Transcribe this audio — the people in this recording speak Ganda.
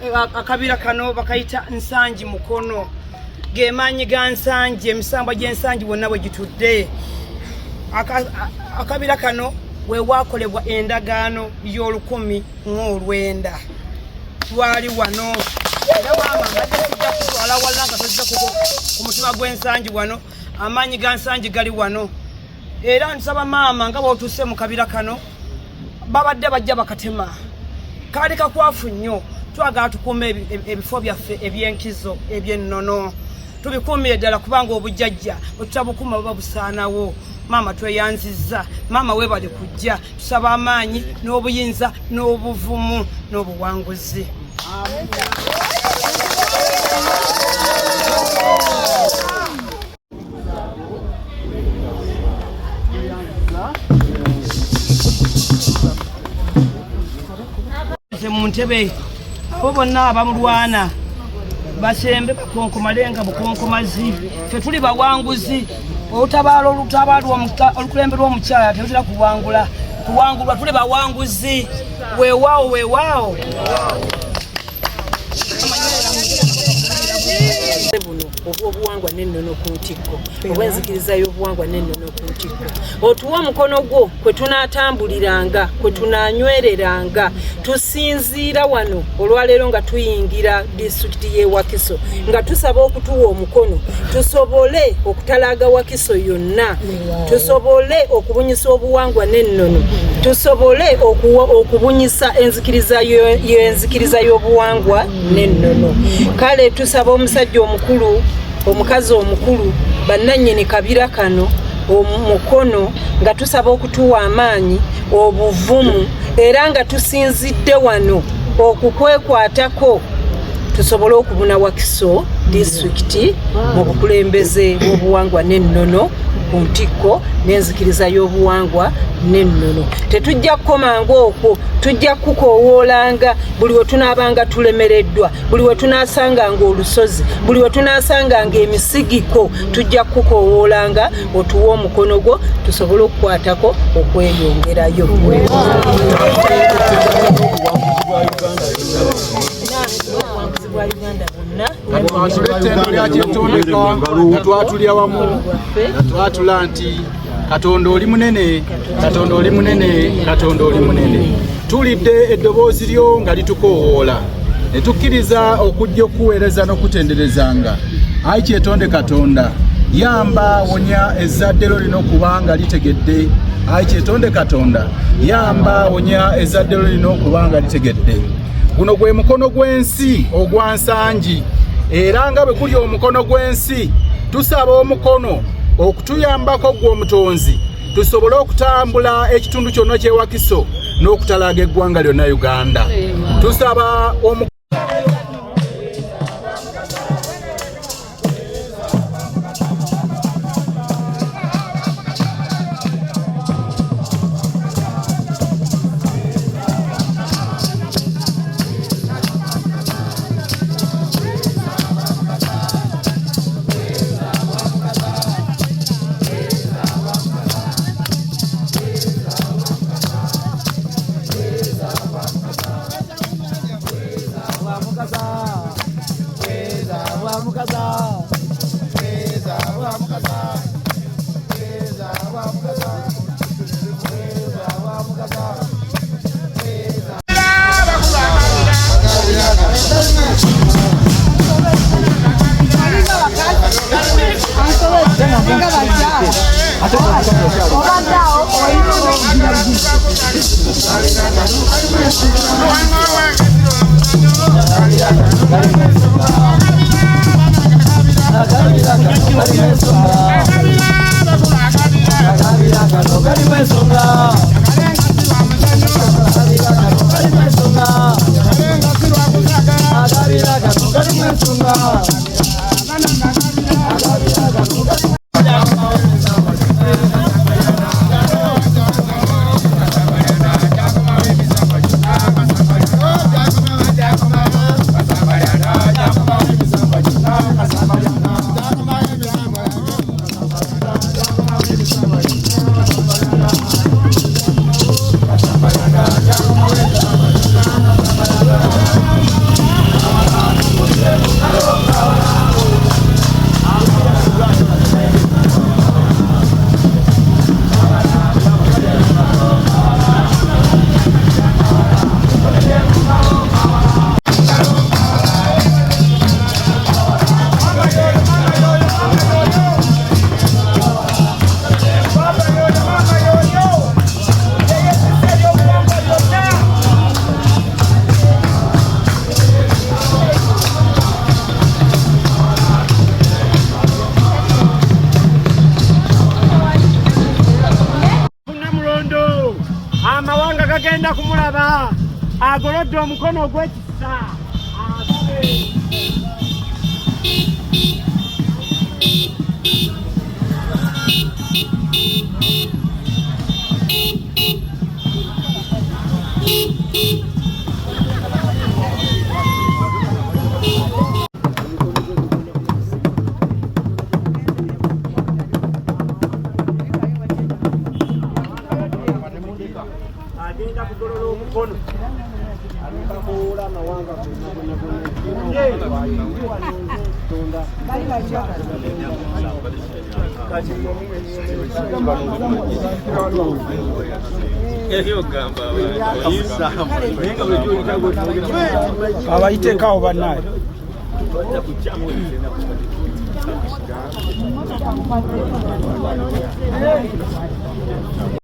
akabira kano bakayita Nsangi Mukono gemanyi ga Nsangi emisamba gy'ensangi wonna bwe gitudde akabira kano we wakolebwa endagaano y'Olukumi-9 twali wano era wama ngajja kutwala wala nga tozza ku mutima gw'ensangi wano amaanyi ga Nsangi gali wano era nsaba maama nga bw'otuuse mu kabira kano babadde bajja bakatema kaali kakwafu nnyo twagala tukuume ebifo byaffe eby'enkizo eby'ennono tubikuumire ddala kubanga obujjajja bwetutabukuuma buba busaanawo maama tweyanzizza maama weebale kujja tusaba amaanyi n'obuyinza n'obuvumu n'obuwanguzi mu ntebe abo bonna abamulwana basembe bakonkomalenga bukonkomazi ffe tuli bawanguzi olukulembe lw'omukyala terutera kuwangulwa tuli bawanguzi weewaawo obuwangwa n'ennono ku ntikko obw'enzikiriza y'obuwangwa n'ennono ku ntikko otuwa omukono gwo kwe tunaatambuliranga kwe tunaanywereranga tusinziira wano olwaleero nga tuyingira disitulikiti y'e Wakiso nga tusaba okutuwa omukono tusobole okutalaaga Wakiso yonna tusobole okubunyisa obuwangwa n'ennono tusobole okubunyisa enzikiriza y'obuwangwa n'ennono kale tusaba omusajja omukulu omukazi omukulu bannannyini kabira kano omukono nga tusaba okutuwa amaanyi obuvumu era nga tusinzidde wano okukwekwatako tusobole okubuna Wakiso disitulikiti mu bukulembeze bw'obuwangwa n'ennono ku ntikko n'enzikiriza y'obuwangwa n'ennono tetujja kukomanga okwo tujja kukoowoolanga buli we tunaabanga tulemereddwa buli we tunaasanganga olusozi buli we tunaasanganga emisigiko tujja kukoowoolanga otuwa omukono gwo tusobole okukwatako okweyongerayo Atulettendo lya kyetondeka nga twatulya wamu nga twatula nti Katonda oli munene Katonda oli munene Katonda oli munene tulidde eddoboozi lyo nga litukoowoola ne tukkiriza okujja okuweereza n'okutenderezanga ayi kyetonde Katonda yamba wonya ezzadde lyo lino okuba nga litegedde ayi kyetonde Katonda yamba wonya ezzadde lyo lino okuba nga litegedde guno gwe mukono gw'ensi ogwa Nsangi era nga bwe guli omukono gw'ensi tusaba omukono okutuyambako gw'omutonzi tusobole okutambula ekitundu kyonna ky'e Wakiso n'okutalaaga eggwanga lyonna Uganda tusaba agolodde omukono ogw'ekisa agenda kugolola omukono alikabuula amawanga abayitekawo bannaye